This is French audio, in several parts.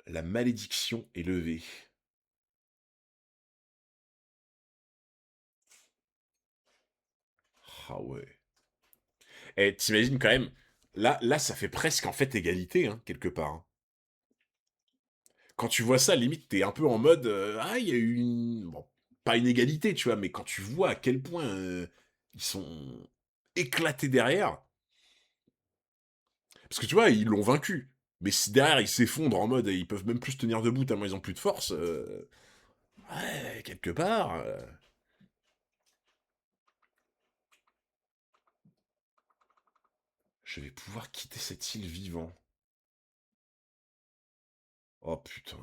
La malédiction est levée. Ah ouais. Eh, t'imagines quand même, là, ça fait presque en fait égalité, hein, quelque part, hein. Quand tu vois ça, limite, t'es un peu en mode, ah, il y a eu une... Bon, pas une égalité, tu vois, mais quand tu vois à quel point ils sont éclatés derrière, parce que tu vois, ils l'ont vaincu. Mais si derrière ils s'effondrent en mode ils peuvent même plus se tenir debout tellement ils ont plus de force, ouais, quelque part, je vais pouvoir quitter cette île vivant. Oh putain.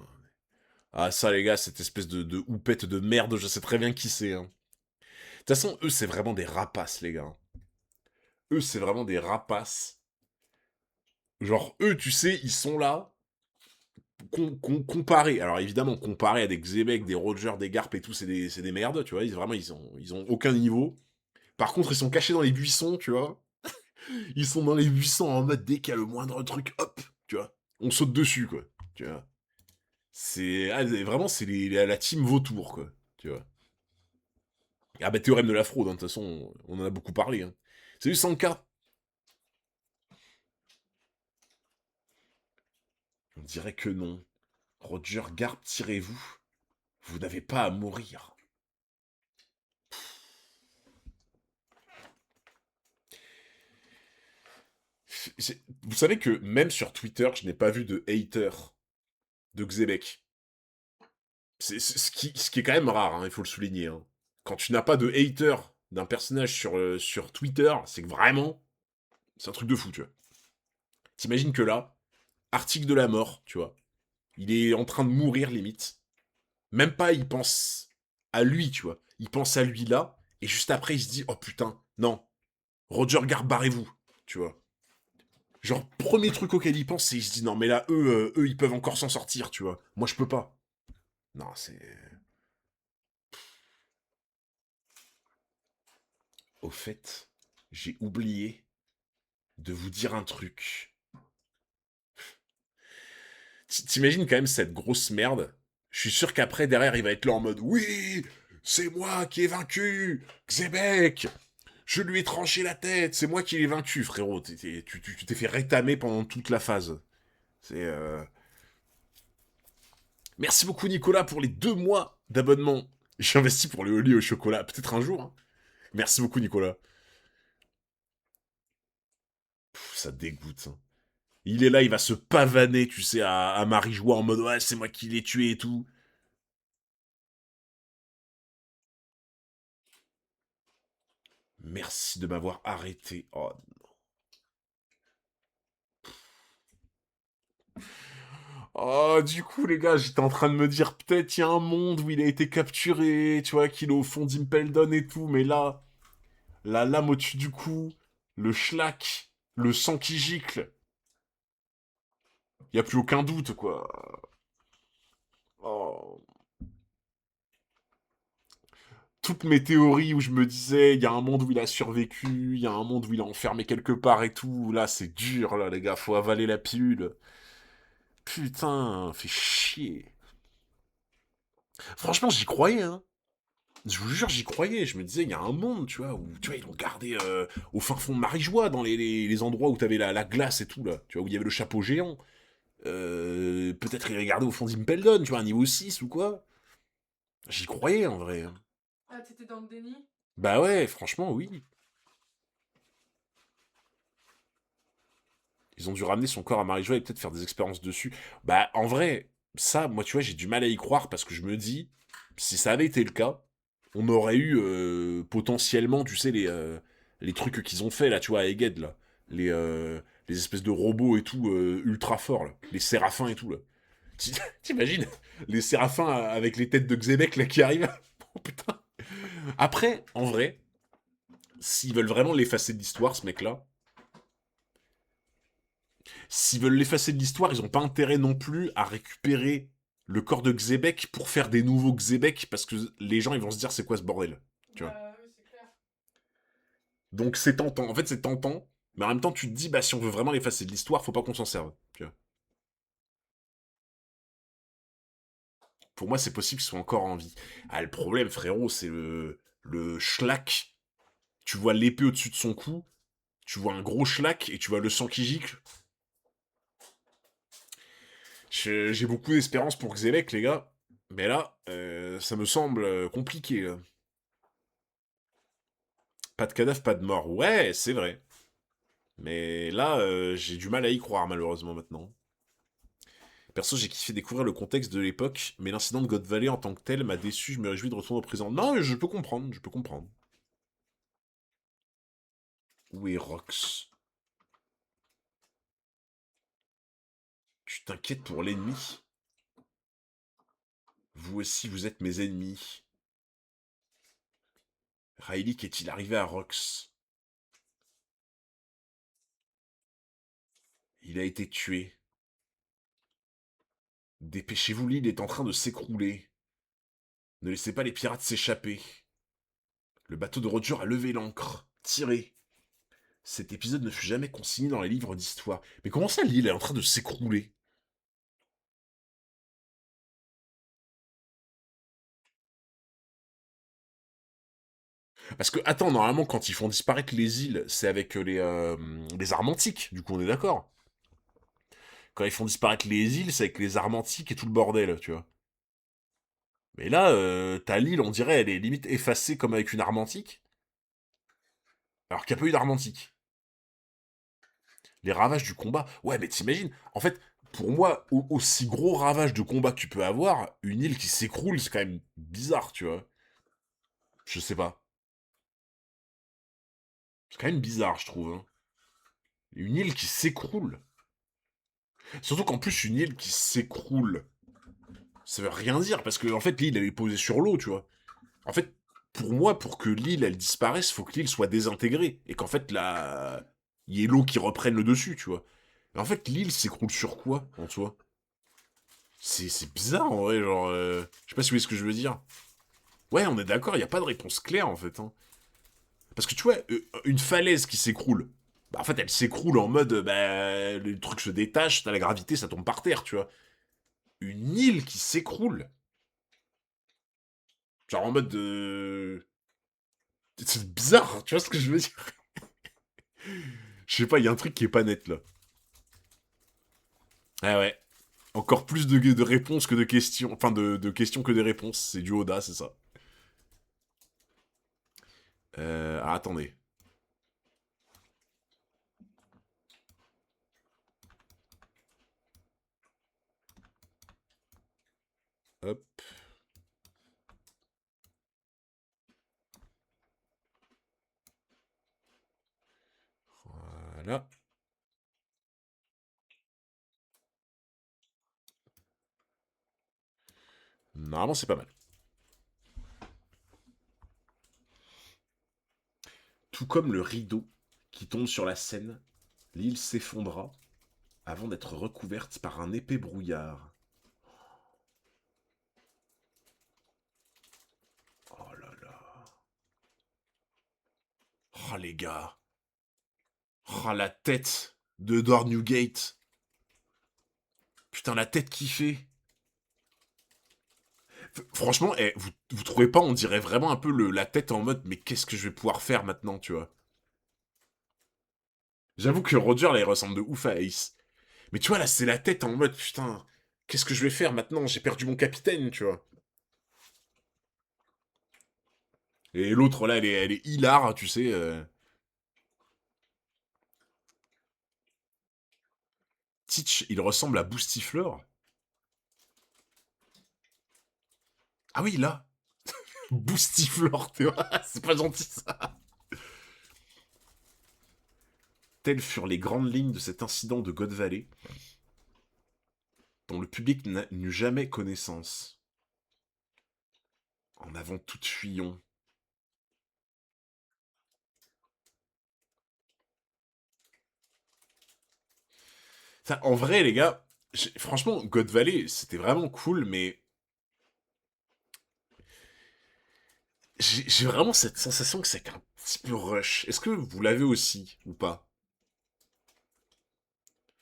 Ah ça les gars, cette espèce de houppette de merde, je sais très bien qui c'est, hein. De toute façon, eux c'est vraiment des rapaces les gars. Eux c'est vraiment des rapaces. Genre eux tu sais, ils sont là, comparés. Alors évidemment, comparés à des Xebec, des Roger, des Garp et tout, c'est des merdes, tu vois. Vraiment, ils ont aucun niveau. Par contre, ils sont cachés dans les buissons, tu vois. Ils sont dans les buissons en mode dès qu'il y a le moindre truc, hop, tu vois. On saute dessus, quoi. Tu vois. Vraiment, c'est la team vautour, quoi. Tu vois. Ah bah, théorème de la fraude, hein, de toute façon, on en a beaucoup parlé. Hein. Salut Sanka. On dirait que non. Roger, garde, tirez-vous. Vous n'avez pas à mourir. Vous savez que même sur Twitter, je n'ai pas vu de hater de Xebec. C'est ce qui est quand même rare, hein, il faut le souligner. Hein. Quand tu n'as pas de hater d'un personnage sur Twitter, c'est que vraiment, c'est un truc de fou, tu vois. T'imagines que là, article de la mort, tu vois, il est en train de mourir limite. Même pas, il pense à lui, tu vois. Il pense à lui là, et juste après, il se dit, oh putain, non, Roger Garb, barrez-vous, tu vois. Genre, premier truc auquel il pense, c'est il se dit, non, mais là, eux, ils peuvent encore s'en sortir, tu vois. Moi, je peux pas. Non, c'est... Au fait, j'ai oublié de vous dire un truc. T'imagines quand même cette grosse merde. Je suis sûr qu'après, derrière, il va être là en mode oui, c'est moi qui ai vaincu Xebec. Je lui ai tranché la tête. C'est moi qui l'ai vaincu, frérot. Tu t'es fait rétamer pendant toute la phase. C'est. Merci beaucoup, Nicolas, pour les 2 mois d'abonnement. J'ai investi pour le Oli au chocolat. Peut-être un jour. Hein. Merci beaucoup, Nicolas. Ça dégoûte. Hein. Il est là, il va se pavaner, tu sais, à Marie-Joie en mode ouais, c'est moi qui l'ai tué et tout. Merci de m'avoir arrêté. Oh. Oh, du coup, les gars, j'étais en train de me dire, peut-être il y a un monde où il a été capturé, tu vois, qu'il est au fond d'Impledon et tout, mais là, la lame au-dessus du cou, le schlack, le sang qui gicle, y a plus aucun doute, quoi. Oh. Toutes mes théories où je me disais, il y a un monde où il a survécu, il y a un monde où il est enfermé quelque part et tout, là, c'est dur, là, les gars, faut avaler la pilule. Putain, fait chier. Franchement, j'y croyais, hein. Je vous jure, j'y croyais. Je me disais, il y a un monde, tu vois, où tu vois, ils l'ont gardé au fin fond de Marie-Joie, dans les endroits où t'avais la glace et tout, là. Tu vois, où il y avait le chapeau géant. Peut-être il est gardé au fond d'Impeldon, tu vois, un niveau 6 ou quoi. J'y croyais, en vrai. Hein. Ah, t'étais dans le déni? Bah ouais, franchement, oui. Ils ont dû ramener son corps à Marie-Joie et peut-être faire des expériences dessus. Bah, en vrai, ça, moi, tu vois, j'ai du mal à y croire parce que je me dis, si ça avait été le cas, on aurait eu potentiellement, tu sais, les trucs qu'ils ont fait, là, tu vois, à Egged, là. Les espèces de robots et tout, ultra forts, là. Les séraphins et tout, là. T'imagines les séraphins avec les têtes de Xebec, là, qui arrivent. Oh, putain. Après, en vrai, s'ils veulent vraiment l'effacer de l'histoire, ce mec-là, s'ils veulent l'effacer de l'histoire, ils ont pas intérêt non plus à récupérer le corps de Xebec pour faire des nouveaux Xebec, parce que les gens, ils vont se dire, c'est quoi ce bordel. Tu vois. Bah oui, c'est clair. Donc c'est tentant. En fait, c'est tentant. Mais en même temps, tu te dis, bah, si on veut vraiment l'effacer de l'histoire, faut pas qu'on s'en serve. Tu vois. Pour moi, c'est possible qu'ils soient encore en vie. Ah, le problème, frérot, c'est le schlack. Tu vois l'épée au-dessus de son cou, tu vois un gros schlack et tu vois le sang qui gicle. J'ai beaucoup d'espérance pour Xelec, les gars. Mais là, ça me semble compliqué. Là. Pas de cadavre, pas de mort. Ouais, c'est vrai. Mais là, j'ai du mal à y croire, malheureusement, maintenant. Perso, j'ai kiffé découvrir le contexte de l'époque, mais l'incident de God Valley en tant que tel m'a déçu, je me réjouis de retourner au présent. Non, je peux comprendre, je peux comprendre. Où est Rox? Tu t'inquiètes pour l'ennemi? Vous aussi, vous êtes mes ennemis. Riley, qu'est-il arrivé à Rox? Il a été tué. Dépêchez-vous, l'île est en train de s'écrouler. Ne laissez pas les pirates s'échapper. Le bateau de Roger a levé l'ancre. Tirez. Cet épisode ne fut jamais consigné dans les livres d'histoire. Mais comment ça, l'île est en train de s'écrouler? Parce que, attends, normalement, quand ils font disparaître les îles, c'est avec les armes antiques. Du coup, on est d'accord. Quand ils font disparaître les îles, c'est avec les armes antiques et tout le bordel, tu vois. Mais là, ta l'île, on dirait, elle est limite effacée comme avec une arme antique. Alors qu'il n'y a pas eu d'arme antique. Les ravages du combat. Ouais, mais t'imagines, en fait, pour moi, aussi gros ravage de combat que tu peux avoir, une île qui s'écroule, c'est quand même bizarre, tu vois. Je sais pas. C'est quand même bizarre, je trouve. Hein. Une île qui s'écroule. Surtout qu'en plus, une île qui s'écroule, ça veut rien dire, parce que en fait, l'île, elle est posée sur l'eau, tu vois. En fait, pour moi, pour que l'île, elle disparaisse, faut que l'île soit désintégrée. Et qu'en fait, la... il y ait l'eau qui reprenne le dessus, tu vois. Mais en fait, l'île s'écroule sur quoi, en soi? C'est bizarre, en vrai, genre... Je sais pas si vous voyez ce que je veux dire. Ouais, on est d'accord, il n'y a pas de réponse claire, en fait. Hein. Parce que, tu vois, une falaise qui s'écroule, bah, en fait, elle s'écroule en mode, bah, le truc se détache, t'as la gravité, ça tombe par terre, tu vois. Une île qui s'écroule. Genre en mode de... C'est bizarre, tu vois ce que je veux dire? Je sais pas, il y a un truc qui est pas net, là. Ah ouais. Encore plus de réponses que de questions. Enfin, de questions que des réponses. C'est du Oda, c'est ça. Ah, attendez. Hop. Voilà. Normalement, c'est pas mal. Tout comme le rideau qui tombe sur la Seine, l'île s'effondra avant d'être recouverte par un épais brouillard. Oh là là. Oh les gars. Oh la tête de Dor Newgate. Putain, la tête qui fait. Franchement, vous trouvez pas, on dirait vraiment un peu la tête en mode, mais qu'est-ce que je vais pouvoir faire maintenant, tu vois? J'avoue que Roger, là, il ressemble de ouf à Ace. Mais tu vois, là, c'est la tête en mode, putain, qu'est-ce que je vais faire maintenant? J'ai perdu mon capitaine, tu vois. Et l'autre, là, elle est hilar, tu sais. Teach, il ressemble à Boostifleur. Ah oui, là. Boostifleur, tu vois. C'est pas gentil, ça. Telles furent les grandes lignes de cet incident de God Valley, dont le public n'eut jamais connaissance. En avant toute fuyon. Ça, en vrai, les gars, franchement, God Valley, c'était vraiment cool, mais j'ai vraiment cette sensation que c'est un petit peu rush. Est-ce que vous l'avez aussi, ou pas?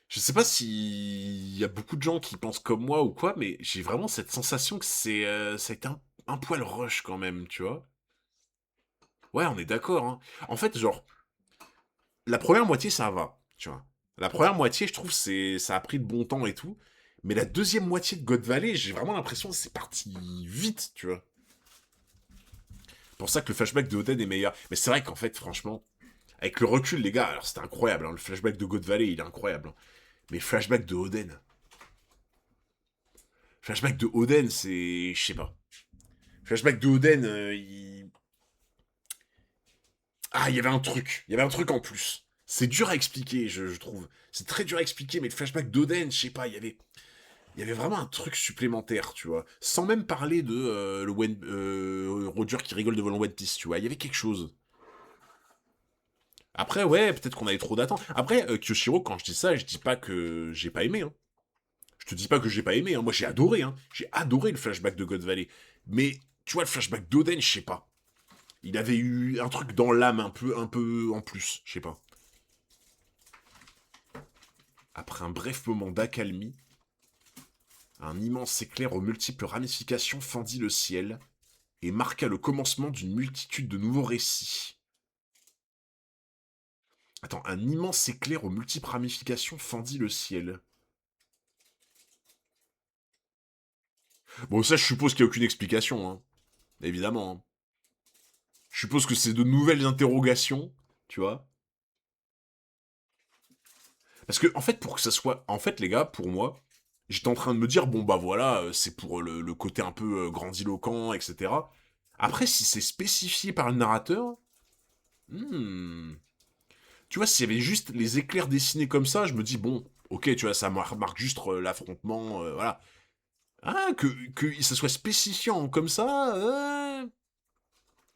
Je sais pas s'il y a beaucoup de gens qui pensent comme moi ou quoi, mais j'ai vraiment cette sensation que ça a été un poil rush quand même, tu vois. Ouais, on est d'accord, hein. En fait, genre, la première moitié, ça va, tu vois. La première moitié, je trouve, ça a pris de bon temps et tout. Mais la deuxième moitié de God Valley, j'ai vraiment l'impression que c'est parti vite, tu vois. Pour ça que le flashback de Oden est meilleur. Mais c'est vrai qu'en fait, franchement, avec le recul, les gars, alors c'était incroyable, hein, le flashback de God Valley, il est incroyable, hein. Mais le flashback de Oden. Flashback de Oden, c'est. Je sais pas. Flashback de Oden, ah, il y avait un truc. Il y avait un truc en plus. C'est dur à expliquer, je trouve. C'est très dur à expliquer, mais le flashback d'Oden, je sais pas, il y avait vraiment un truc supplémentaire, tu vois. Sans même parler de Roger qui rigole devant le One Piece, tu vois. Il y avait quelque chose. Après, ouais, peut-être qu'on avait trop d'attentes. Après, Kyoshiro, quand je dis ça, je dis pas que j'ai pas aimé, hein. Je te dis pas que j'ai pas aimé, hein. Moi, j'ai adoré, hein. J'ai adoré le flashback de God Valley. Mais, tu vois, le flashback d'Oden, je sais pas. Il avait eu un truc dans l'âme un peu en plus, je sais pas. Après un bref moment d'accalmie, un immense éclair aux multiples ramifications fendit le ciel et marqua le commencement d'une multitude de nouveaux récits. Attends, un immense éclair aux multiples ramifications fendit le ciel. Bon, ça, je suppose qu'il n'y a aucune explication, hein. Évidemment, hein. Je suppose que c'est de nouvelles interrogations, tu vois. Parce que, en fait, pour que ça soit... En fait, les gars, pour moi, j'étais en train de me dire, bon, bah voilà, c'est pour le côté un peu grandiloquent, etc. Après, si c'est spécifié par le narrateur, hmm, tu vois, s'il y avait juste les éclairs dessinés comme ça, je me dis, bon, ok, tu vois, ça marque juste l'affrontement, voilà. Ah, que ça soit spécifiant comme ça,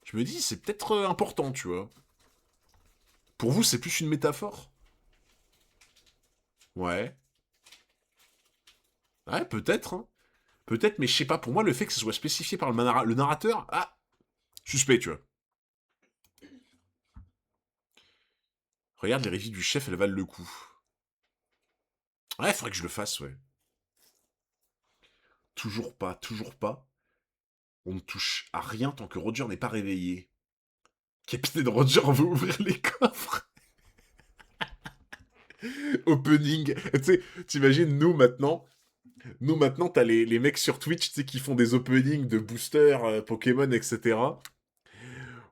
je me dis, c'est peut-être important, tu vois. Pour vous, c'est plus une métaphore? Ouais. Ouais, peut-être, hein. Peut-être, mais je sais pas, pour moi, le fait que ça soit spécifié par le narrateur, ah, suspect, tu vois. Regarde, les récits du chef, elles valent le coup. Ouais, faudrait que je le fasse, ouais. Toujours pas, toujours pas. On ne touche à rien tant que Roger n'est pas réveillé. Capitaine Roger veut ouvrir les coffres. Opening. Tu sais, t'imagines, nous maintenant, t'as les mecs sur Twitch, tu sais, qui font des openings de boosters, Pokémon, etc.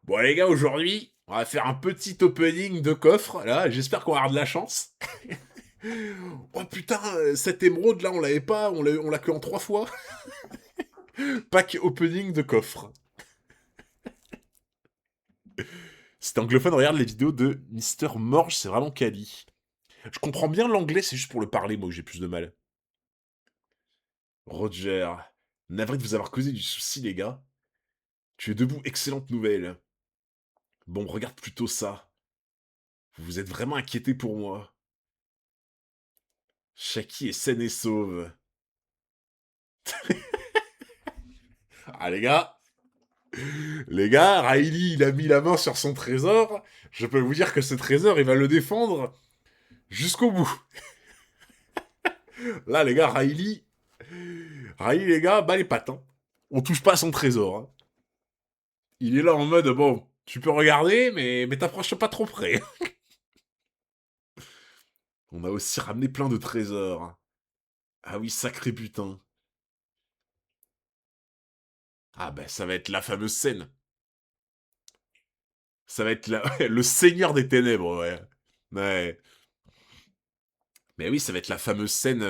Bon, les gars, aujourd'hui, on va faire un petit opening de coffre, là. J'espère qu'on va avoir de la chance. Oh putain, cette émeraude, là, on l'avait pas, on l'a que en 3 fois. Pack opening de coffre. Si t'es anglophone, regarde les vidéos de Mister Morge, c'est vraiment quali. Je comprends bien l'anglais, c'est juste pour le parler, moi, où j'ai plus de mal. Roger. Navré de vous avoir causé du souci, les gars. Tu es debout, excellente nouvelle. Bon, regarde plutôt ça. Vous vous êtes vraiment inquiété pour moi. Shaki est saine et sauve. Ah, les gars, Riley, il a mis la main sur son trésor. Je peux vous dire que ce trésor, il va le défendre jusqu'au bout. Là, les gars, Riley, les gars, bah les pattes, hein. On touche pas à son trésor, hein. Il est là en mode, bon, tu peux regarder, mais t'approches pas trop près. On a aussi ramené plein de trésors. Ah oui, sacré putain. Ah bah ça va être la fameuse scène. Ça va être le seigneur des ténèbres, ouais. Ouais. Mais oui, ça va être la fameuse scène...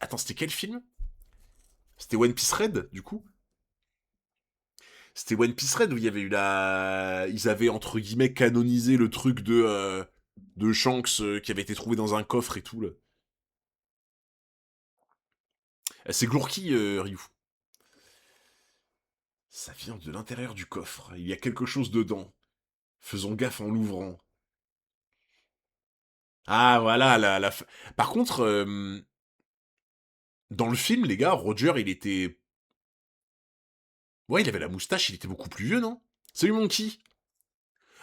Attends, c'était quel film? C'était One Piece Red, du coup? C'était One Piece Red où il y avait eu la... Ils avaient, entre guillemets, canonisé le truc de Shanks qui avait été trouvé dans un coffre et tout, là. C'est Glourki, Ryu. Ça vient de l'intérieur du coffre. Il y a quelque chose dedans. Faisons gaffe en l'ouvrant. Ah, voilà, Par contre, dans le film, les gars, Roger, il était... Ouais, il avait la moustache, il était beaucoup plus vieux, non? Salut, Monkey.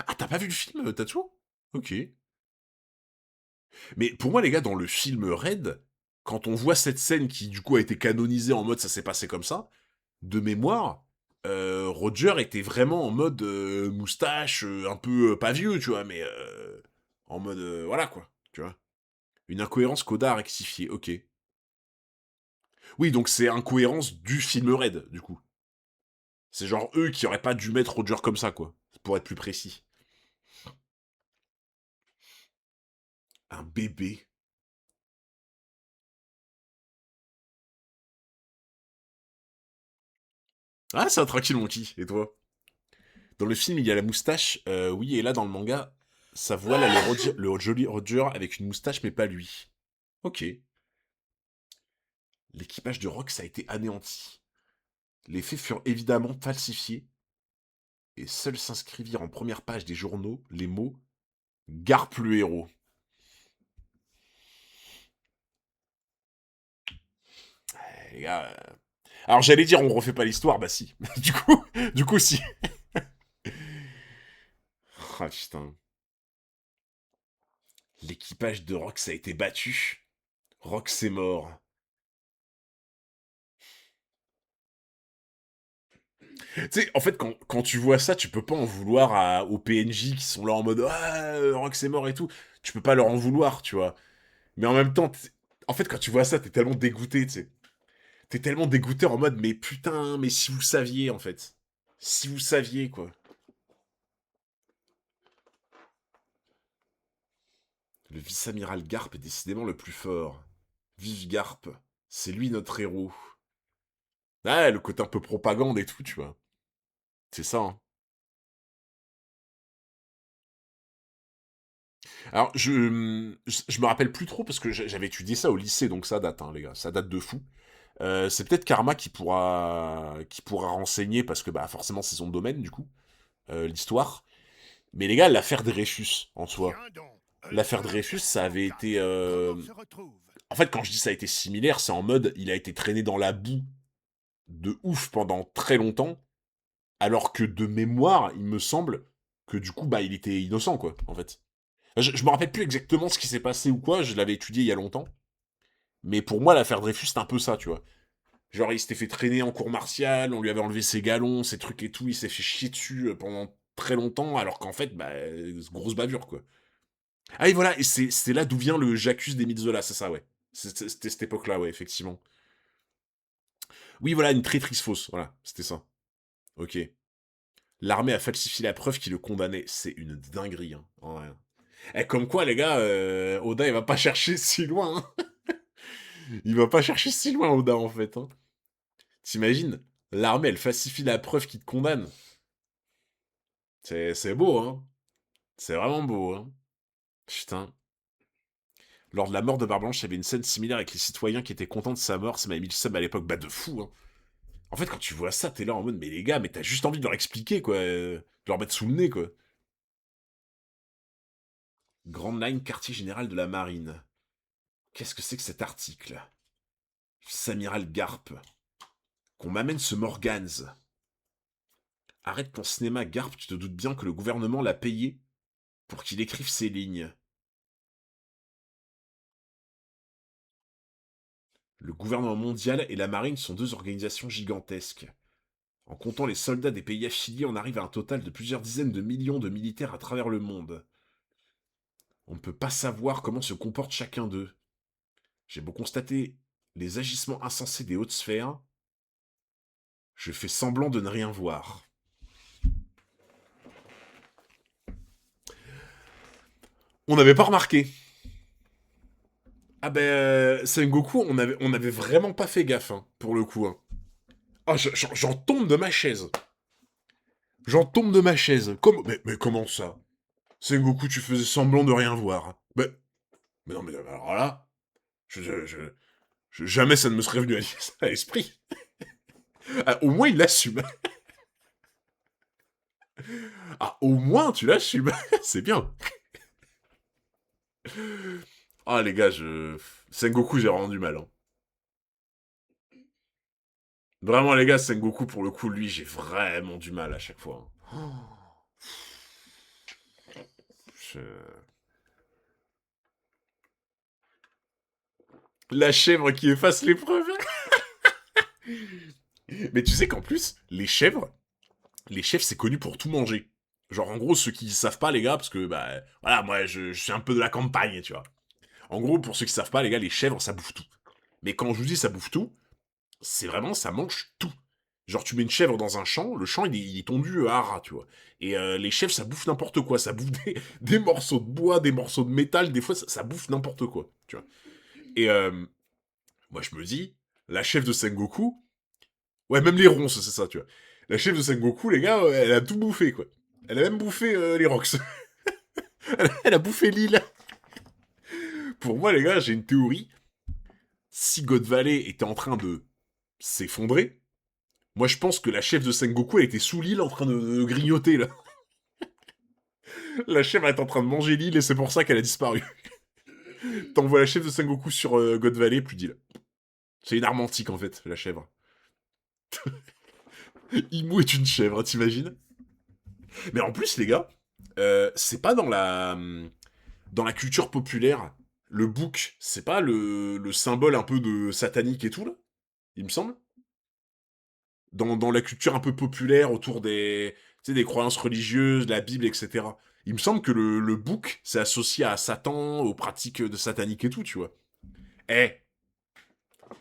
Ah, t'as pas vu le film, Tatsuo? Ok. Mais pour moi, les gars, dans le film Red, quand on voit cette scène qui, du coup, a été canonisée en mode ça s'est passé comme ça, de mémoire, Roger était vraiment en mode moustache, un peu, pas vieux, tu vois, mais en mode, voilà, quoi, tu vois. Une incohérence qu'Oda a rectifiée, ok. Oui, donc c'est incohérence du film Red, du coup. C'est genre eux qui auraient pas dû mettre Roger comme ça, quoi, pour être plus précis. Un bébé. Ah, c'est un Tranquille Monkey, et toi? Dans le film, il y a la moustache, oui, et là, dans le manga, ça voit là le joli Roger avec une moustache, mais pas lui. Ok. L'équipage de Rox a été anéanti. Les faits furent évidemment falsifiés, et seuls s'inscrivirent en première page des journaux les mots Garp le héros. Les gars. Alors j'allais dire on refait pas l'histoire, bah si. du coup si. Ah putain. L'équipage de Rox a été battu. Rox est mort. Tu sais, en fait, quand tu vois ça, tu peux pas en vouloir aux PNJ qui sont là en mode ah, Rox est mort et tout. Tu peux pas leur en vouloir, tu vois. Mais en même temps, en fait, quand tu vois ça, t'es tellement dégoûté, tu sais. T'es tellement dégoûté en mode mais putain, mais si vous saviez, en fait. Si vous saviez, quoi. Le vice-amiral Garp est décidément le plus fort. Vive Garp. C'est lui notre héros. Ah, le côté un peu propagande et tout, tu vois. C'est ça, hein. Alors, je me rappelle plus trop parce que j'avais étudié ça au lycée, donc ça date, hein, les gars. Ça date de fou. C'est peut-être Karma qui pourra renseigner parce que bah forcément c'est son domaine du coup, l'histoire. Mais les gars, l'affaire Dreyfus en soi, l'affaire Dreyfus, ça avait été, en fait quand je dis ça a été similaire, c'est en mode il a été traîné dans la boue de ouf pendant très longtemps, alors que de mémoire, il me semble que du coup bah il était innocent quoi, en fait. Je me rappelle plus exactement ce qui s'est passé ou quoi, je l'avais étudié il y a longtemps. Mais pour moi, l'affaire Dreyfus, c'est un peu ça, tu vois. Genre, il s'était fait traîner en cour martiale, on lui avait enlevé ses galons, ses trucs et tout, il s'est fait chier dessus pendant très longtemps, alors qu'en fait, bah, grosse bavure, quoi. Ah, et voilà, et c'est là d'où vient le J'accuse des Zola, c'est ça, ouais. C'était cette époque-là, ouais, effectivement. Oui, voilà, une traîtrise fausse, voilà, c'était ça. Ok. L'armée a falsifié la preuve qui le condamnait. C'est une dinguerie, hein. Ouais. Eh, comme quoi, les gars, Oda, il va pas chercher si loin, hein. Il va pas chercher si loin, Oda, en fait, hein. T'imagines? L'armée, elle falsifie la preuve qui te condamne. C'est beau, hein. C'est vraiment beau, hein. Putain. Lors de la mort de Barblanche, il y avait une scène similaire avec les citoyens qui étaient contents de sa mort. Ça m'avait mis le seum à l'époque. Bah, de fou, hein. En fait, quand tu vois ça, t'es là en mode, mais les gars, mais t'as juste envie de leur expliquer, quoi. De leur mettre sous le nez, quoi. Grande Line, quartier général de la marine. Qu'est-ce que c'est que cet article? Samiral Garp. Qu'on m'amène ce Morgans. Arrête ton cinéma, Garp, tu te doutes bien que le gouvernement l'a payé pour qu'il écrive ces lignes. Le gouvernement mondial et la marine sont deux organisations gigantesques. En comptant les soldats des pays affiliés, on arrive à un total de plusieurs dizaines de millions de militaires à travers le monde. On ne peut pas savoir comment se comporte chacun d'eux. J'ai beau constater les agissements insensés des hautes sphères, je fais semblant de ne rien voir. On n'avait pas remarqué. Ah ben, Sengoku, on avait vraiment pas fait gaffe, hein, pour le coup. Hein. Ah, j'en tombe de ma chaise. J'en tombe de ma chaise. Mais comment ça? Sengoku, tu faisais semblant de rien voir. Mais non, mais alors là, jamais ça ne me serait venu à l'esprit. Ah, au moins, il l'assume. Ah, au moins, tu l'assumes. C'est bien. Ah, les gars, Sengoku, j'ai vraiment du mal. Hein. Vraiment, les gars, Sengoku, pour le coup, lui, j'ai vraiment du mal à chaque fois. Hein. Je- La chèvre qui efface l'épreuve. Mais tu sais qu'en plus, les chèvres, c'est connu pour tout manger. Genre, en gros, ceux qui savent pas, les gars, parce que, bah, voilà, moi, je suis un peu de la campagne, tu vois. En gros, pour ceux qui savent pas, les gars, les chèvres, ça bouffe tout. Mais quand je vous dis ça bouffe tout, c'est vraiment, ça mange tout. Genre, tu mets une chèvre dans un champ, le champ, il est tondu à ras, tu vois. Et les chèvres, ça bouffe n'importe quoi. Ça bouffe des morceaux de bois, des morceaux de métal, des fois, ça bouffe n'importe quoi, tu vois. Et moi, je me dis, la chèvre de Sengoku, ouais, même les ronces, c'est ça, tu vois. La chèvre de Sengoku, les gars, elle a tout bouffé, quoi. Elle a même bouffé les rocks. Elle a bouffé l'île. Pour moi, les gars, j'ai une théorie. Si God Valley était en train de s'effondrer, moi, je pense que la chèvre de Sengoku, elle était sous l'île en train de grignoter, là. La chèvre est en train de manger l'île et c'est pour ça qu'elle a disparu. T'envoies la chèvre de Sengoku sur God Valley, plus d'île. C'est une arme antique, en fait, la chèvre. Imu est une chèvre, t'imagines? Mais en plus, les gars, c'est pas dans la culture populaire, le bouc, c'est pas le symbole un peu de satanique et tout, là? Il me semble? Dans la culture un peu populaire autour des, tu sais, des croyances religieuses, la Bible, etc. Il me semble que le bouc, c'est associé à Satan, aux pratiques de satanique et tout, tu vois. Eh,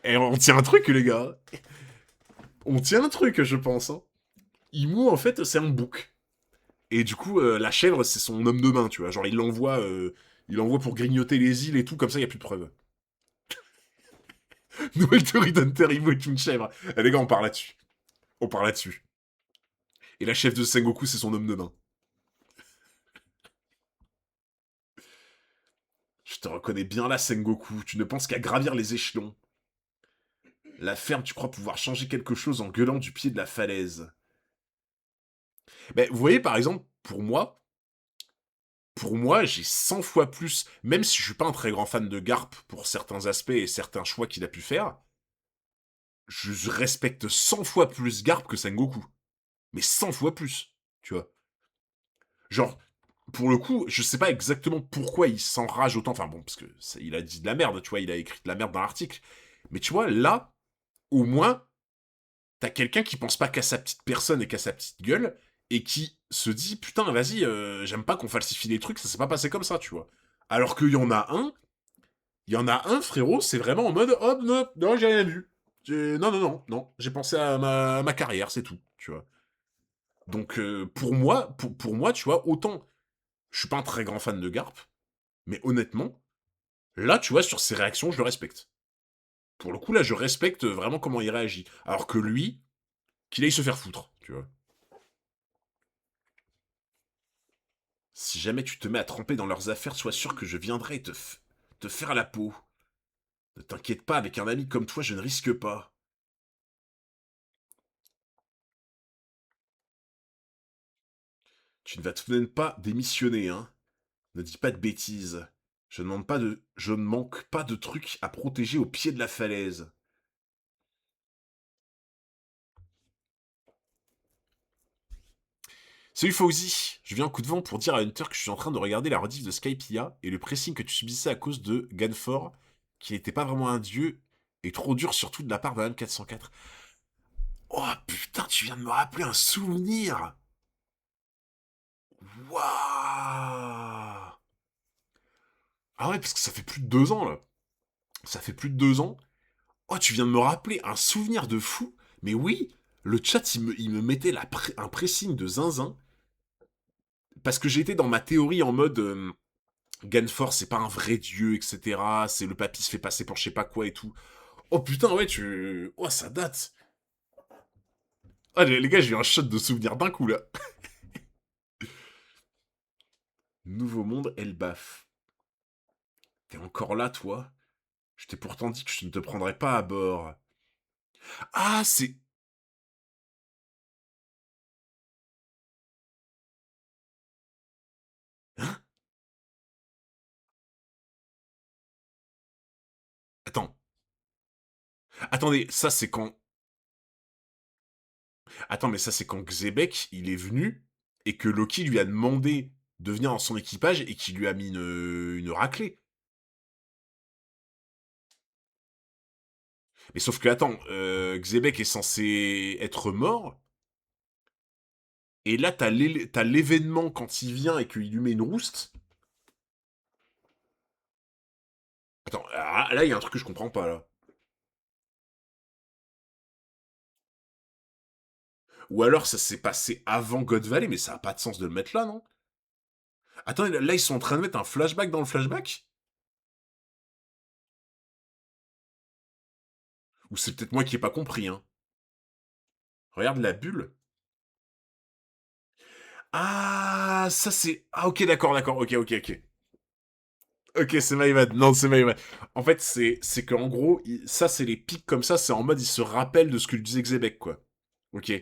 on tient un truc, les gars. On tient un truc, je pense. Hein. Imu, en fait, c'est un bouc. Et du coup, la chèvre, c'est son homme de main, tu vois. Genre, il l'envoie pour grignoter les îles et tout, comme ça, il y a plus de preuves. Nouvelle théorie d'Hunter, Imu est une chèvre. Eh, les gars, on part là-dessus. On part là-dessus. Et la chef de Sengoku, c'est son homme de main. Je te reconnais bien là, Sengoku. Tu ne penses qu'à gravir les échelons. La ferme, tu crois pouvoir changer quelque chose en gueulant du pied de la falaise. Mais vous voyez, par exemple, pour moi, j'ai 100 fois plus, même si je suis pas un très grand fan de Garp pour certains aspects et certains choix qu'il a pu faire, je respecte 100 fois plus Garp que Sengoku. Mais 100 fois plus, tu vois. Genre, pour le coup, je sais pas exactement pourquoi il s'enrage autant. Enfin bon, parce que il a dit de la merde, tu vois, il a écrit de la merde dans l'article. Mais tu vois, là, au moins, t'as quelqu'un qui pense pas qu'à sa petite personne et qu'à sa petite gueule, et qui se dit, putain, vas-y, j'aime pas qu'on falsifie des trucs, ça s'est pas passé comme ça, tu vois. Alors il y en a un, frérot, c'est vraiment en mode, oh, non, non, j'ai rien vu. Non, non, non, non, j'ai pensé à ma carrière, c'est tout, tu vois. Donc, pour moi, tu vois, autant, je suis pas un très grand fan de Garp, mais honnêtement, là, tu vois, sur ses réactions, je le respecte. Pour le coup, là, je respecte vraiment comment il réagit. Alors que lui, qu'il aille se faire foutre, tu vois. Si jamais tu te mets à tremper dans leurs affaires, sois sûr que je viendrai te faire la peau. Ne t'inquiète pas, avec un ami comme toi, je ne risque pas. Tu ne vas tout de même pas démissionner, hein. Ne dis pas de bêtises. Je ne manque pas de trucs à protéger au pied de la falaise. Salut Fauzi, je viens en coup de vent pour dire à Hunter que je suis en train de regarder la rediff de Skypiea et le pressing que tu subissais à cause de Ganfor, qui n'était pas vraiment un dieu, est trop dur surtout de la part de la M404. Oh putain, tu viens de me rappeler un souvenir. Waouh. Ah ouais, parce que ça fait plus de 2 ans là. Ça fait plus de 2 ans. Oh, tu viens de me rappeler un souvenir de fou. Mais oui, le chat, il me mettait un pressing de zinzin. Parce que j'étais dans ma théorie en mode... Ganfor, c'est pas un vrai dieu, etc. C'est le papy se fait passer pour je sais pas quoi et tout. Oh putain, ouais, tu... Oh, ça date. Ah, les gars, j'ai eu un shot de souvenir d'un coup, là. Nouveau monde, Elbaf. T'es encore là, toi? Je t'ai pourtant dit que je ne te prendrais pas à bord. Ah, c'est... Hein? Attends. Attendez, ça c'est quand... Attends, mais ça c'est quand Xebec, il est venu, et que Loki lui a demandé de venir dans son équipage, et qu'il lui a mis une raclée. Mais sauf que, attends, Xebec est censé être mort, et là, t'as l'événement quand il vient et qu'il lui met une rouste. Attends, là, il y a un truc que je comprends pas, là. Ou alors, ça s'est passé avant God Valley, mais ça a pas de sens de le mettre là, non? Attends, là, ils sont en train de mettre un flashback dans le flashback? Ou c'est peut-être moi qui ai pas compris, hein. Regarde la bulle. Ah, ça c'est... Ah, ok, d'accord, d'accord, ok, ok, ok. Ok, c'est my bad. Non, c'est my bad. En fait, c'est qu'en gros, ça, c'est les pics comme ça, c'est en mode, il se rappelle de ce que le disait Xebec, quoi. Ok.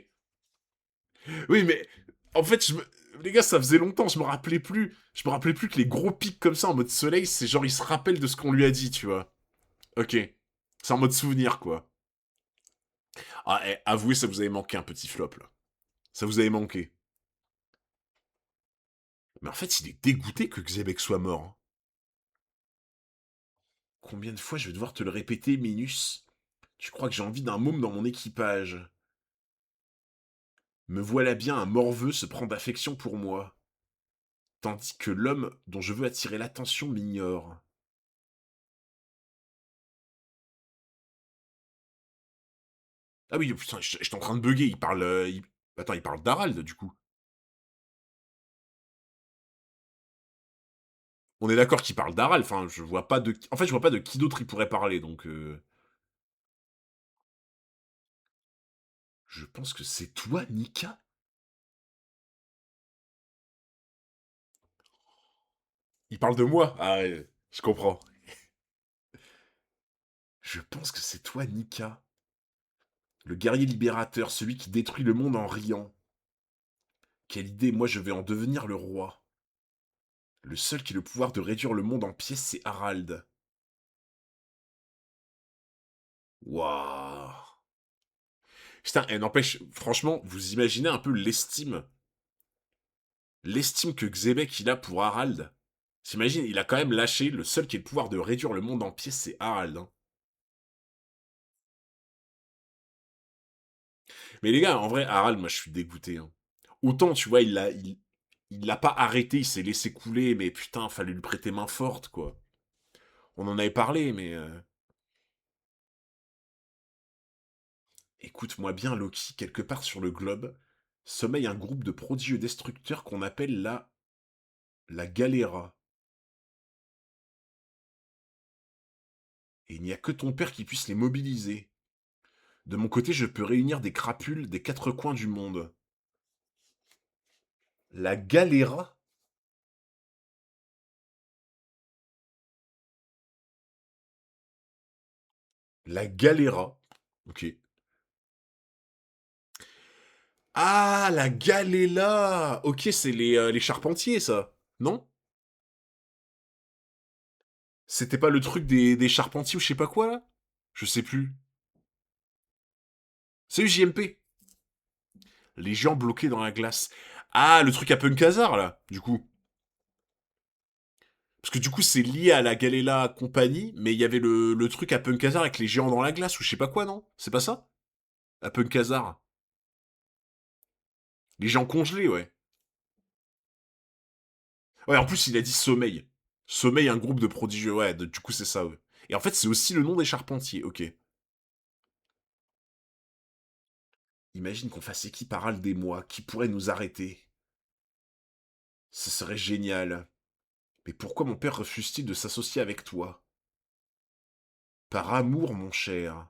Oui, mais en fait, les gars, ça faisait longtemps, je me rappelais plus. Je me rappelais plus que les gros pics comme ça en mode soleil, c'est genre, il se rappelle de ce qu'on lui a dit, tu vois. Ok. C'est en mode souvenir, quoi. Ah, avouez, ça vous avait manqué un petit flop, là. Ça vous avait manqué. Mais en fait, il est dégoûté que Xebec soit mort, hein. Combien de fois je vais devoir te le répéter, Minus? Tu crois que j'ai envie d'un môme dans mon équipage? Me voilà bien un morveux se prend d'affection pour moi, tandis que l'homme dont je veux attirer l'attention m'ignore. Ah oui, putain, j'étais en train de bugger, il parle... Attends, il parle d'Harald, du coup. On est d'accord qu'il parle d'Harald, enfin, je vois pas de... En fait, je vois pas de qui d'autre il pourrait parler, donc... Je pense que c'est toi, Nika? Il parle de moi? Ah, ouais, je comprends. Je pense que c'est toi, Nika. Le guerrier libérateur, celui qui détruit le monde en riant. Quelle idée, moi je vais en devenir le roi. Le seul qui a le pouvoir de réduire le monde en pièces, c'est Harald. Waouh. Putain, et n'empêche, franchement, vous imaginez un peu l'estime que Xebec il a pour Harald. T'imagines, il a quand même lâché le seul qui a le pouvoir de réduire le monde en pièces, c'est Harald, hein. Mais les gars, en vrai, Harald, moi je suis dégoûté, hein. Autant, tu vois, il l'a pas arrêté, il s'est laissé couler, mais putain, fallait lui prêter main forte, quoi. On en avait parlé, mais... Écoute-moi bien, Loki, quelque part sur le globe, sommeille un groupe de prodigieux destructeurs qu'on appelle la Galéra. Et il n'y a que ton père qui puisse les mobiliser. De mon côté, je peux réunir des crapules des quatre coins du monde. La Galéra? La Galéra. Ok. Ah, la Galéla. Ok, c'est les charpentiers, ça. Non? C'était pas le truc des charpentiers ou je sais pas quoi, là? Je sais plus. C'est JMP. Les gens bloqués dans la glace. Ah, le truc à Punk Hazard, là, du coup. Parce que du coup, c'est lié à la Galela compagnie, mais il y avait le truc à Punkazar avec les géants dans la glace ou je sais pas quoi, non? C'est pas ça? À Punkazar. Les géants congelés, ouais. Ouais, en plus, il a dit sommeil. Sommeil, un groupe de prodigieux, ouais, du coup, c'est ça, ouais. Et en fait, c'est aussi le nom des charpentiers, ok. Imagine qu'on fasse équipe à Rald et moi, qui pourrait nous arrêter? Ce serait génial. Mais pourquoi mon père refuse-t-il de s'associer avec toi? Par amour, mon cher.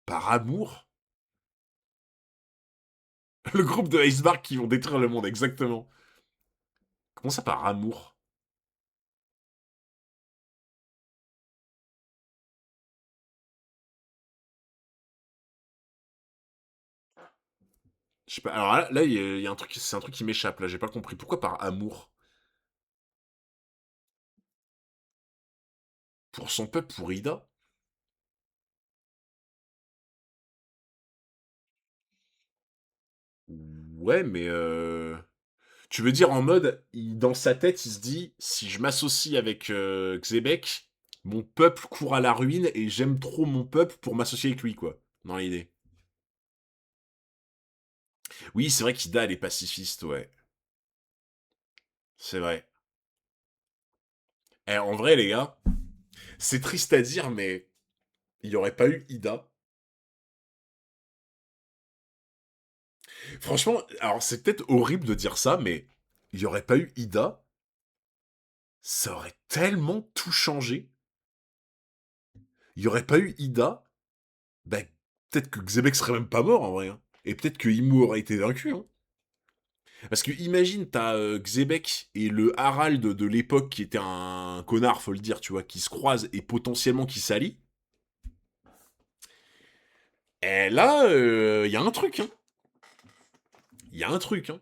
Par amour? Le groupe de Iceberg qui vont détruire le monde, exactement. Comment ça, par amour? Je sais pas. Alors là, il y a un truc, c'est un truc qui m'échappe. Là, j'ai pas compris. Pourquoi par amour pour son peuple, pour Ida? Ouais, mais Tu veux dire en mode, dans sa tête, il se dit, si je m'associe avec Xebec, mon peuple court à la ruine et j'aime trop mon peuple pour m'associer avec lui, quoi. Dans l'idée. Oui, c'est vrai qu'Ida, elle est pacifiste, ouais. C'est vrai. Eh, en vrai, les gars, c'est triste à dire, mais il n'y aurait pas eu Ida. Franchement, alors c'est peut-être horrible de dire ça, mais il n'y aurait pas eu Ida, ça aurait tellement tout changé. Il n'y aurait pas eu Ida, bah, peut-être que Xebec serait même pas mort en vrai, hein. Et peut-être que Imu aurait été vaincu, hein. Parce que imagine, t'as Xebec et le Harald de l'époque qui était un connard, faut le dire, tu vois, qui se croisent et potentiellement qui s'allient. Et là, il y a un truc, hein. Il y a un truc, hein.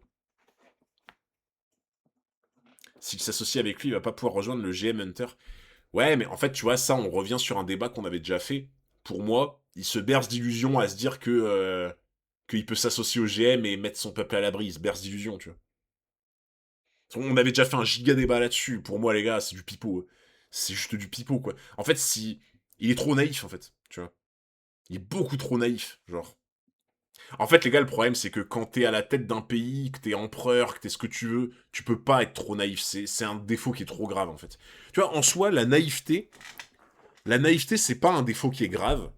S'il s'associe avec lui, il va pas pouvoir rejoindre le GM Hunter. Ouais, mais en fait, tu vois, ça, on revient sur un débat qu'on avait déjà fait. Pour moi, il se berce d'illusions à se dire que qu'il peut s'associer au GM et mettre son peuple à l'abri. Il se berce d'illusions, tu vois. On avait déjà fait un giga débat là-dessus. Pour moi, les gars, c'est du pipeau. C'est juste du pipeau, quoi. En fait, si... Il est trop naïf, en fait, tu vois. Il est beaucoup trop naïf, genre. En fait, les gars, le problème, c'est que quand t'es à la tête d'un pays, que t'es empereur, que t'es ce que tu veux, tu peux pas être trop naïf. C'est un défaut qui est trop grave, en fait. Tu vois, en soi, la naïveté, c'est pas un défaut qui est grave,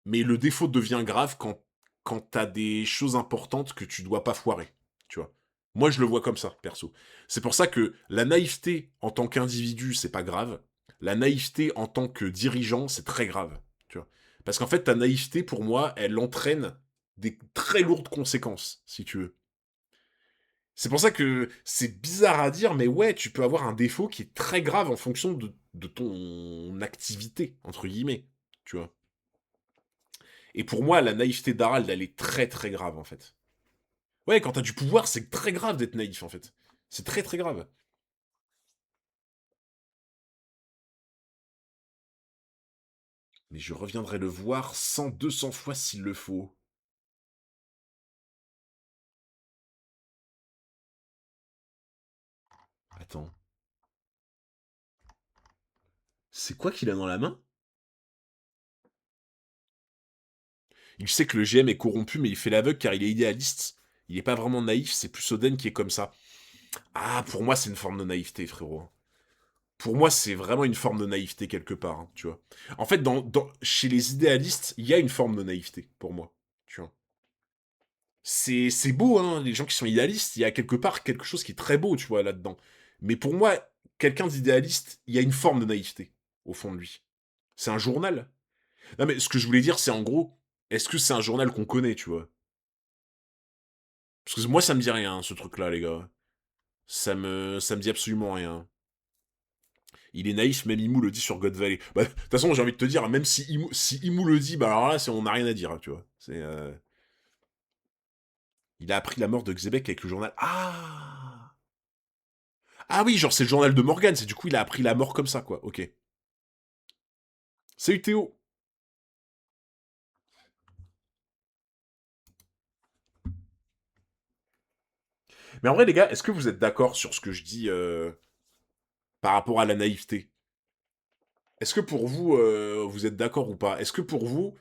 mais le défaut devient grave quand t'as des choses importantes que tu dois pas foirer, tu vois. Moi, je le vois comme ça, perso. C'est pour ça que la naïveté en tant qu'individu, c'est pas grave. La naïveté en tant que dirigeant, c'est très grave, tu vois. Parce qu'en fait, ta naïveté, pour moi, elle entraîne des très lourdes conséquences, si tu veux. C'est pour ça que c'est bizarre à dire, mais ouais, tu peux avoir un défaut qui est très grave en fonction de ton activité, entre guillemets, tu vois. Et pour moi, la naïveté d'Harald, elle est très très grave, en fait. Ouais, quand t'as du pouvoir, c'est très grave d'être naïf, en fait. C'est très très grave. Mais je reviendrai le voir 100, 200 fois s'il le faut. Attends. C'est quoi qu'il a dans la main? Il sait que le GM est corrompu, mais il fait l'aveugle car il est idéaliste. Il est pas vraiment naïf, c'est plus Oden qui est comme ça. Ah, pour moi, c'est une forme de naïveté, frérot. Pour moi, c'est vraiment une forme de naïveté quelque part, hein, tu vois. En fait, chez les idéalistes, il y a une forme de naïveté, pour moi, tu vois. C'est beau, hein, les gens qui sont idéalistes, il y a quelque part quelque chose qui est très beau, tu vois, là-dedans. Mais pour moi, quelqu'un d'idéaliste, il y a une forme de naïveté, au fond de lui. C'est un journal. Non, mais ce que je voulais dire, c'est en gros, est-ce que c'est un journal qu'on connaît, tu vois? Parce que moi, ça me dit rien, ce truc-là, les gars. Ça me dit absolument rien. Il est naïf, même Imu le dit sur God Valley. Bah, de toute façon, j'ai envie de te dire, même si Imu le dit, bah alors là, on n'a rien à dire, tu vois. Il a appris la mort de Xebec avec le journal. Ah! Ah oui, genre c'est le journal de Morgan, c'est du coup il a appris la mort comme ça, quoi. Ok. Salut Théo. Mais en vrai, les gars, est-ce que vous êtes d'accord sur ce que je dis par rapport à la naïveté? Est-ce que pour vous, vous êtes d'accord ou pas? Est-ce que pour vous,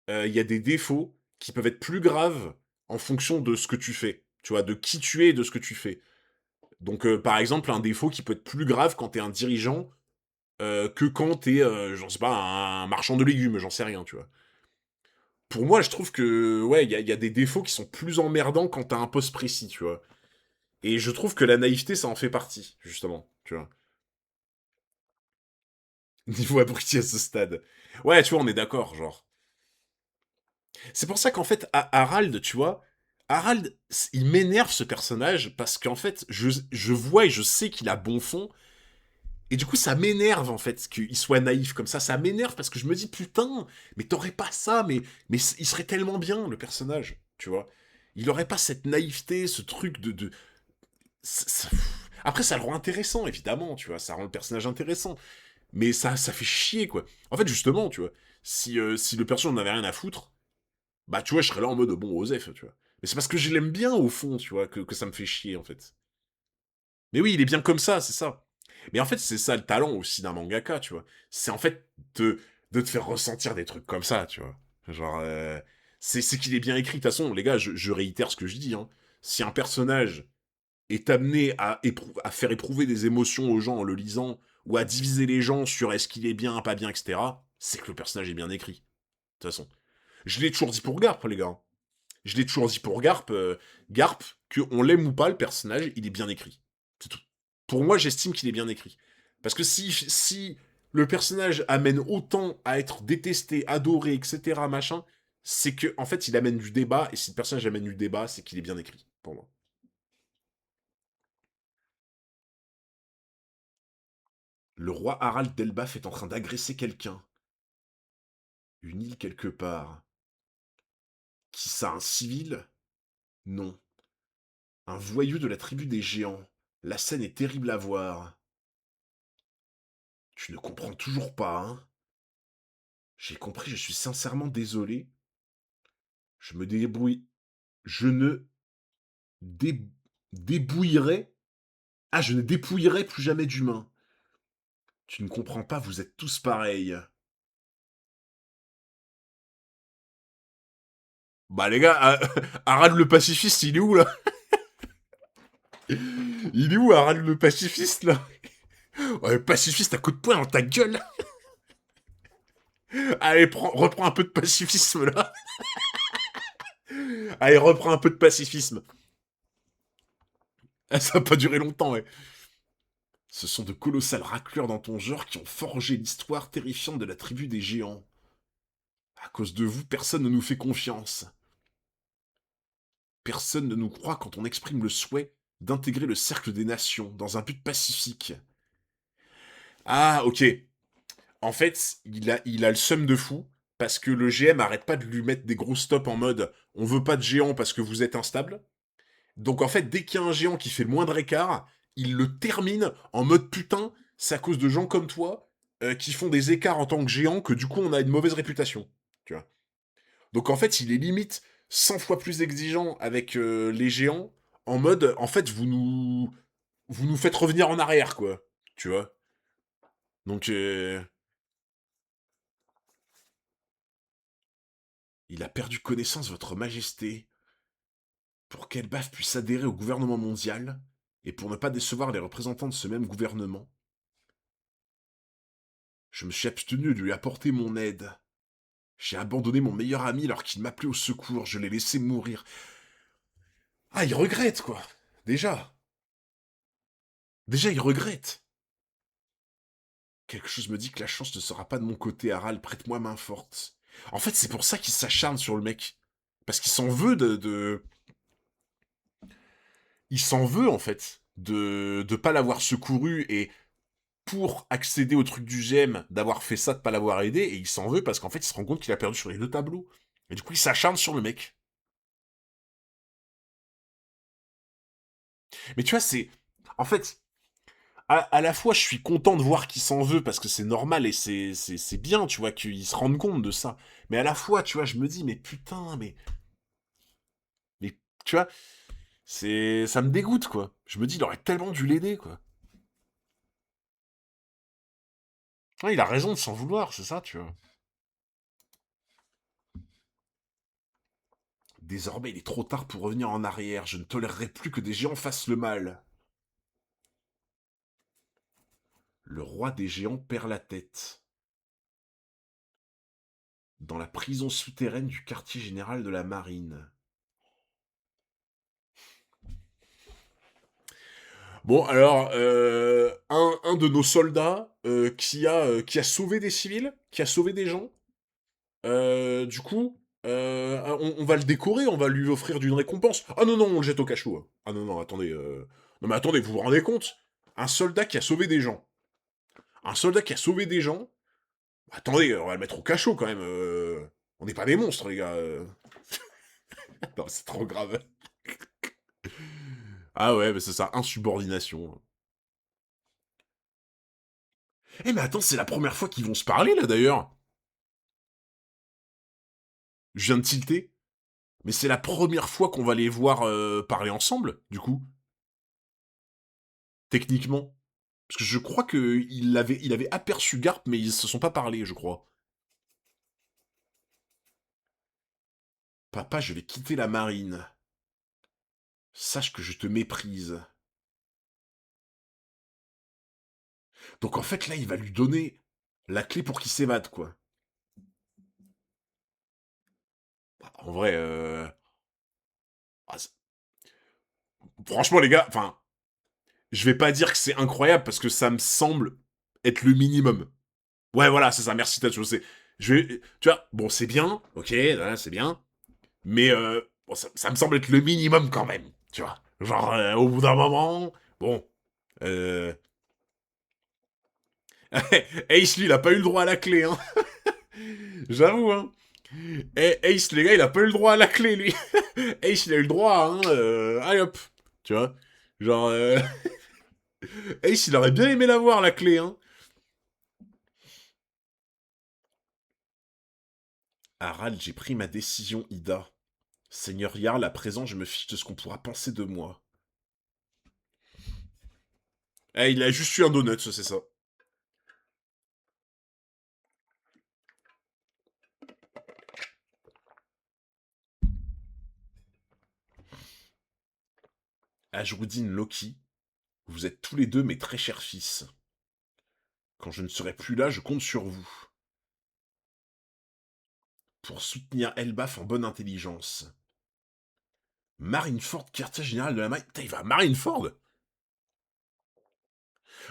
il y a des défauts qui peuvent être plus graves en fonction de ce que tu fais? Tu vois, de qui tu es et de ce que tu fais. Donc, par exemple, un défaut qui peut être plus grave quand t'es un dirigeant que quand t'es, j'en sais pas, un marchand de légumes, j'en sais rien, tu vois. Pour moi, je trouve que, ouais, il y a des défauts qui sont plus emmerdants quand t'as un poste précis, tu vois. Et je trouve que la naïveté, ça en fait partie, justement, tu vois. Niveau abruti à ce stade. Ouais, tu vois, on est d'accord, genre. C'est pour ça qu'en fait, Harald, tu vois, Harald, il m'énerve ce personnage parce qu'en fait, je vois et je sais qu'il a bon fond. Et du coup, ça m'énerve en fait qu'il soit naïf comme ça. Ça m'énerve parce que je me dis putain, mais t'aurais pas ça, mais il serait tellement bien le personnage, tu vois. Il aurait pas cette naïveté, ce truc de. Après, ça le rend intéressant, évidemment, tu vois. Ça rend le personnage intéressant. Mais ça fait chier, quoi. En fait, justement, tu vois, si le personnage n'en avait rien à foutre, bah, tu vois, je serais là en mode bon, Osef, tu vois. Mais c'est parce que je l'aime bien, au fond, tu vois, que ça me fait chier, en fait. Mais oui, il est bien comme ça, c'est ça. Mais en fait, c'est ça le talent aussi d'un mangaka, tu vois. C'est en fait de te faire ressentir des trucs comme ça, tu vois. Genre, c'est qu'il est bien écrit. De toute façon, les gars, je réitère ce que je dis, hein. Si un personnage est amené à faire éprouver des émotions aux gens en le lisant, ou à diviser les gens sur est-ce qu'il est bien, pas bien, etc., c'est que le personnage est bien écrit. De toute façon. Je l'ai toujours dit pour Garp, les gars. Je l'ai toujours dit pour Garp. Garp, qu'on l'aime ou pas, le personnage, il est bien écrit. C'est tout. Pour moi, j'estime qu'il est bien écrit. Parce que si le personnage amène autant à être détesté, adoré, etc., machin, c'est que en fait, il amène du débat, et si le personnage amène du débat, c'est qu'il est bien écrit, pour moi. Le roi Harald d'Elbaf est en train d'agresser quelqu'un. Une île quelque part. Qui ça, un civil? Non. Un voyou de la tribu des géants. La scène est terrible à voir. Tu ne comprends toujours pas, hein? J'ai compris, je suis sincèrement désolé. Je me débrouille. Je ne dé... débouillerai. Ah, je ne dépouillerai plus jamais d'humains. Tu ne comprends pas, vous êtes tous pareils. Bah les gars, Harald le pacifiste, il est où là? Il est où Harald le pacifiste là? Ouais, pacifiste à coup de poing dans ta gueule. Allez, reprends un peu de pacifisme là. Allez, reprends un peu de pacifisme. Ah, ça va pas durer longtemps, ouais. Ce sont de colossales raclures dans ton genre qui ont forgé l'histoire terrifiante de la tribu des géants. À cause de vous, personne ne nous fait confiance. Personne ne nous croit quand on exprime le souhait d'intégrer le cercle des nations dans un but pacifique. Ah, ok. En fait, il a le seum de fou parce que le GM arrête pas de lui mettre des gros stops en mode on veut pas de géants parce que vous êtes instable. Donc en fait, dès qu'il y a un géant qui fait le moindre écart, il le termine en mode putain, c'est à cause de gens comme toi qui font des écarts en tant que géant que du coup on a une mauvaise réputation. Tu vois. Donc en fait, il est limite 100 fois plus exigeant avec les géants en mode en fait vous nous faites revenir en arrière quoi. Tu vois. Donc il a perdu connaissance, votre majesté, pour qu'Elbaf puisse adhérer au gouvernement mondial, et pour ne pas décevoir les représentants de ce même gouvernement, je me suis abstenu de lui apporter mon aide. J'ai abandonné mon meilleur ami alors qu'il m'appelait au secours, je l'ai laissé mourir. Ah, il regrette, quoi. Déjà. Déjà, il regrette. Quelque chose me dit que la chance ne sera pas de mon côté, Harald, prête-moi main forte. En fait, c'est pour ça qu'il s'acharne sur le mec. Parce qu'il s'en veut Il s'en veut, en fait, de pas l'avoir secouru et pour accéder au truc du GM, d'avoir fait ça, de pas l'avoir aidé, et il s'en veut parce qu'en fait, il se rend compte qu'il a perdu sur les deux tableaux. Et du coup, il s'acharne sur le mec. Mais tu vois, c'est... En fait, à la fois, je suis content de voir qu'il s'en veut parce que c'est normal et c'est bien, tu vois, qu'il se rende compte de ça. Mais à la fois, tu vois, je me dis, mais putain, mais tu vois, ça me dégoûte, quoi. Je me dis, il aurait tellement dû l'aider, quoi. Ouais, il a raison de s'en vouloir, c'est ça, tu vois. Désormais, il est trop tard pour revenir en arrière. Je ne tolérerai plus que des géants fassent le mal. Le roi des géants perd la tête. Dans la prison souterraine du quartier général de la marine. Bon, alors, un de nos soldats qui a sauvé des civils, qui a sauvé des gens, du coup, on va le décorer, on va lui offrir d'une récompense. Ah non, non, on le jette au cachot. Hein. Ah non, non, attendez. Non, mais attendez, vous vous rendez compte? Un soldat qui a sauvé des gens. Un soldat qui a sauvé des gens. Attendez, on va le mettre au cachot quand même. On n'est pas des monstres, les gars. Non, c'est trop grave. Ah ouais, mais c'est ça, insubordination. Eh mais attends, c'est la première fois qu'ils vont se parler là d'ailleurs. Je viens de tilter. Mais c'est la première fois qu'on va les voir parler ensemble, du coup, techniquement. Parce que je crois qu'il avait aperçu Garp, mais ils se sont pas parlé, je crois. Papa, je vais quitter la marine. Sache que je te méprise. Donc en fait, là, il va lui donner la clé pour qu'il s'évade, quoi. Bah, en vrai, ah, franchement, les gars, enfin, je vais pas dire que c'est incroyable parce que ça me semble être le minimum. Ouais, voilà, c'est ça, merci Tatsu, tu vois, bon, c'est bien, ok, là, c'est bien, mais bon, ça me semble être le minimum quand même, tu vois. Genre, au bout d'un moment, bon, euh... Ace, lui, il a pas eu le droit à la clé, hein. J'avoue, hein. Ace, les gars, il a pas eu le droit à la clé, lui. Ace, il a eu le droit, hein. Allez hop, tu vois. Genre, Ace, il aurait bien aimé l'avoir, la clé, hein. Harald, j'ai pris ma décision, Ida. Seigneur Jarl, à présent, je me fiche de ce qu'on pourra penser de moi. Eh, il a juste eu un donut, c'est ça. Ajrudin Loki, vous êtes tous les deux mes très chers fils. Quand je ne serai plus là, je compte sur vous. Pour soutenir Elbaf en bonne intelligence. Marineford, quartier général de la marine. Putain, il va à Marineford.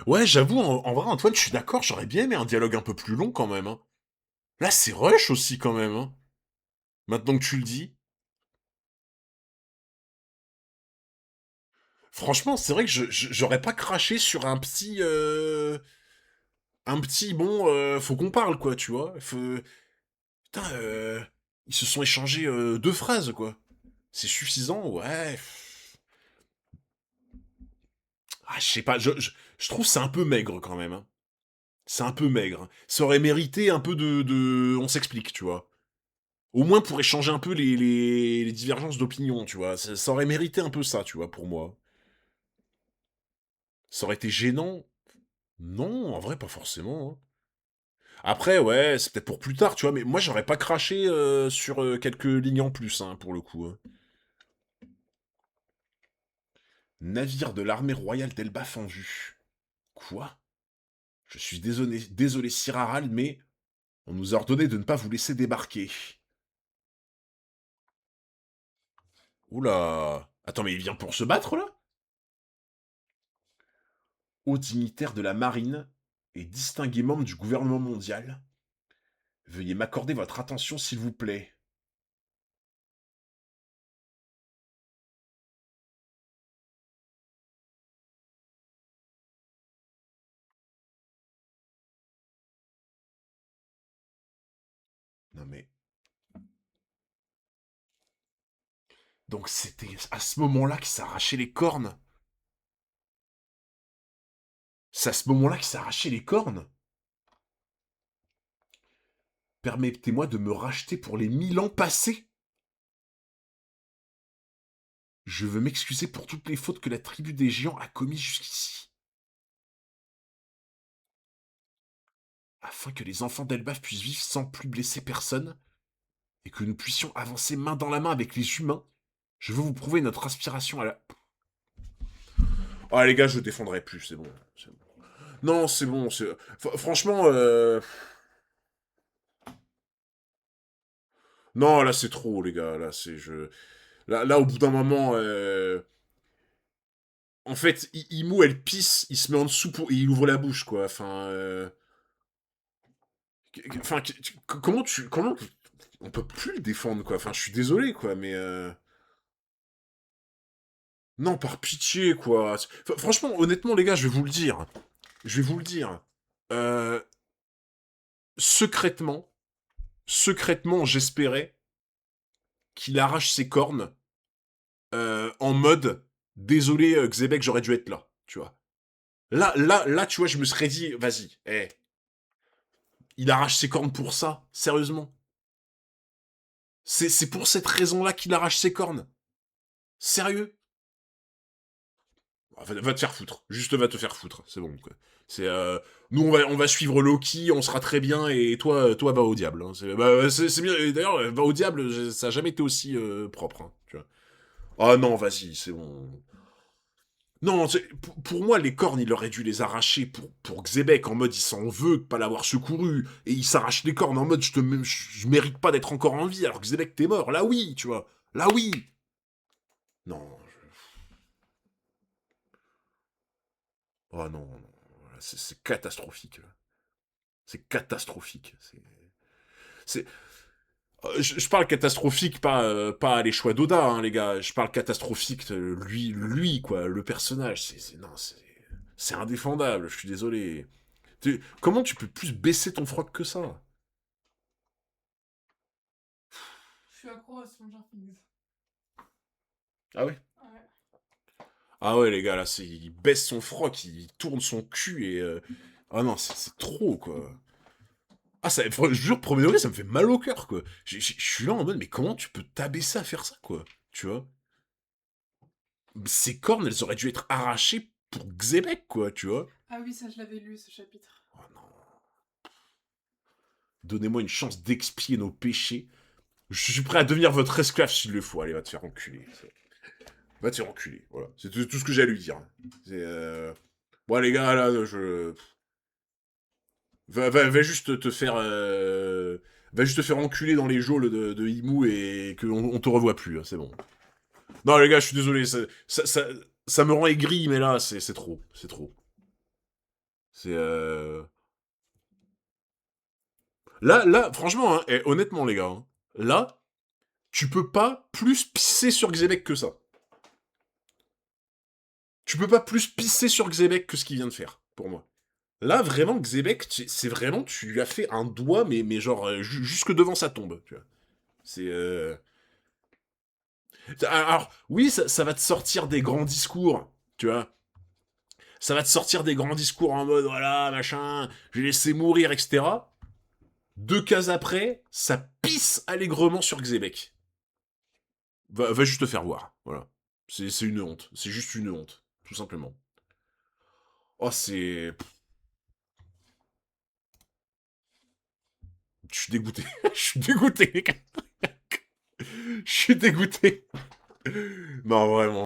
Ouais, j'avoue, en vrai, Antoine, je suis d'accord, j'aurais bien aimé un dialogue un peu plus long quand même. Hein. Là, c'est rush aussi quand même. Hein. Maintenant que tu le dis. Franchement, c'est vrai que j'aurais pas craché sur un petit... un petit, bon, faut qu'on parle, quoi, tu vois. Putain, ils se sont échangés deux phrases, quoi. C'est suffisant, ouais. Ah, je sais pas, je trouve c'est un peu maigre quand même. Hein. C'est un peu maigre. Ça aurait mérité un peu on s'explique, tu vois. Au moins pour échanger un peu les divergences d'opinion, tu vois. Ça aurait mérité un peu ça, tu vois, pour moi. Ça aurait été gênant. Non, en vrai, pas forcément. Hein. Après, ouais, c'est peut-être pour plus tard, tu vois, mais moi, j'aurais pas craché sur quelques lignes en plus, hein, pour le coup. Hein. Navire de l'armée royale d'Elbaf en vue. Quoi? Je suis désolé, Sir Harald, mais on nous a ordonné de ne pas vous laisser débarquer. Oula. Attends, mais il vient pour se battre, là? Haut dignitaire de la marine et distingué membre du gouvernement mondial, veuillez m'accorder votre attention, s'il vous plaît. Non mais... Donc c'était à ce moment-là qu'il s'arrachait les cornes. C'est à ce moment-là qu'il s'arrachait les cornes. Permettez-moi de me racheter pour les 1000 ans passés. Je veux m'excuser pour toutes les fautes que la tribu des géants a commises jusqu'ici. Afin que les enfants d'Elbaf puissent vivre sans plus blesser personne, et que nous puissions avancer main dans la main avec les humains, je veux vous prouver notre aspiration à la... Ah les gars, je défendrai plus, c'est bon. C'est bon. Non, c'est bon. Franchement, non, là c'est trop, les gars. Là, là, au bout d'un moment, en fait, Imo, elle pisse, il se met en dessous pour... il ouvre la bouche, quoi. Enfin, enfin, comment, on peut plus le défendre, quoi. Enfin, je suis désolé, quoi, mais non, par pitié, quoi. Franchement, honnêtement, les gars, je vais vous le dire. Je vais vous le dire. Euh, secrètement, secrètement, j'espérais qu'il arrache ses cornes en mode désolé, Xebec, j'aurais dû être là, tu vois. Là, tu vois, je me serais dit, vas-y, eh, il arrache ses cornes pour ça, sérieusement. C'est pour cette raison-là qu'il arrache ses cornes. Sérieux? Va te faire foutre. Juste va te faire foutre. C'est bon, quoi. C'est, nous, on va suivre Loki, on sera très bien, et toi, va au diable. Hein. C'est bien. Et d'ailleurs, va au diable, ça a jamais été aussi propre, hein, tu vois. Ah non, vas-y, c'est bon. Non, pour moi, les cornes, il aurait dû les arracher pour Xebec, en mode il s'en veut de pas l'avoir secouru, et il s'arrache les cornes en mode je mérite pas d'être encore en vie, alors que Xebec, t'es mort. Là, oui, tu vois. Là, oui. Non. Oh non, non. C'est catastrophique. C'est catastrophique. C'est, je parle catastrophique, pas les choix d'Oda, hein, les gars. Je parle catastrophique, lui, quoi, le personnage. Non, c'est indéfendable. Je suis désolé. Comment tu peux plus baisser ton froc que ça? Je suis accro à Stranger Things. Ah ouais? Ouais. Ah ouais, les gars, là, il baisse son froc, il tourne son cul et... Ah non, c'est trop, quoi. Ah, je jure, premier degré, ça me fait mal au cœur, quoi. Je suis là en mode, mais comment tu peux t'abaisser à faire ça, quoi? Tu vois? Ces cornes, elles auraient dû être arrachées pour Xebec, quoi, tu vois? Ah oui, ça je l'avais lu ce chapitre. Oh non. Donnez-moi une chance d'expier nos péchés. Je suis prêt à devenir votre esclave s'il le faut. Allez, va te faire enculer. Va te faire enculer. Voilà. C'est tout ce que j'ai à lui dire. C'est. Bon, les gars, là, va juste te faire. Va juste te faire enculer dans les geôles de Emu et qu'on te revoit plus. Hein, c'est bon. Non, les gars, je suis désolé. Ça me rend aigri, mais là, c'est trop. C'est trop. C'est. Là, franchement, hein, et honnêtement, les gars, hein, là, tu peux pas plus pisser sur Xebec que ça. Tu peux pas plus pisser sur Xebec que ce qu'il vient de faire, pour moi. Là, vraiment, Xebec, c'est vraiment, tu lui as fait un doigt, mais genre, jusque devant sa tombe, tu vois. C'est... Alors, oui, ça va te sortir des grands discours, tu vois. Ça va te sortir des grands discours en mode, voilà, machin, j'ai laissé mourir, etc. 2 cases après, ça pisse allègrement sur Xebec. Va juste te faire voir, voilà. C'est une honte. C'est juste une honte, tout simplement. Oh, c'est... Je suis dégoûté. Je suis dégoûté, les gars. Je suis dégoûté. Non, vraiment.